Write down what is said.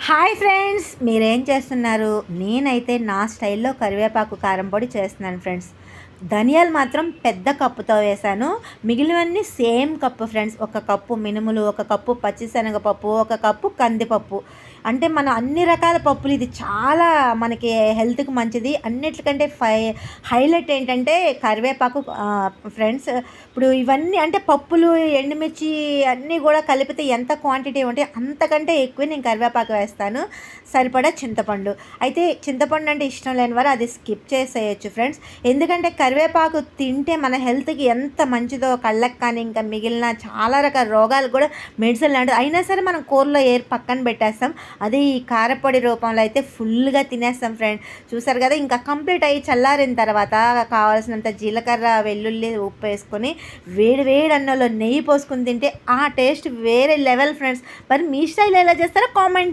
Hi friends, మీరేం చేస్తున్నారు? నేనైతే నా స్టైల్లో కరివేపాకు కారం పొడి చేస్తున్నాను ఫ్రెండ్స్. ధనియాలు మాత్రం పెద్ద కప్పుతో వేశాను. మిగిలినవన్నీ సేమ్ కప్పు ఫ్రెండ్స్. ఒక కప్పు మినుములు, ఒక కప్పు పచ్చిశనగపప్పు, ఒక కప్పు కందిపప్పు. అంటే మనం అన్ని రకాల పప్పులు, ఇది చాలా మనకి హెల్త్కి మంచిది. అన్నిటికంటే హైలైట్ ఏంటంటే కరివేపాకు ఫ్రెండ్స్. ఇప్పుడు ఇవన్నీ అంటే పప్పులు, ఎండుమిర్చి అన్నీ కూడా కలిపితే ఎంత క్వాంటిటీ ఉంటే అంతకంటే ఎక్కువ నేను కరివేపాకు వేస్తాను. సరిపడా చింతపండు. అయితే చింతపండు అంటే ఇష్టం లేని వారు అది స్కిప్ చేసేయచ్చు ఫ్రెండ్స్. ఎందుకంటే కరివేపాకు తింటే మన హెల్త్కి ఎంత మంచిదో, కళ్ళకి కానీ ఇంకా మిగిలిన చాలా రకాల రోగాలు కూడా మెడిసిన్ లాంటిది. అయినా సరే మనం కూరలో ఏరి పక్కన పెట్టేస్తాం. అది ఈ కారపొడి రూపంలో అయితే ఫుల్గా తినేస్తాం ఫ్రెండ్. చూసారు కదా, ఇంకా కంప్లీట్ అయ్యి చల్లారిన తర్వాత కావాల్సినంత జీలకర్ర, వెల్లుల్లి, ఉప్పు వేసుకొని వేడి వేడి అన్నంలో నెయ్యి పోసుకొని తింటే ఆ టేస్ట్ వేరే లెవెల్ ఫ్రెండ్స్. మరి మీ స్టైల్ ఎలా చేస్తారో కామెంట్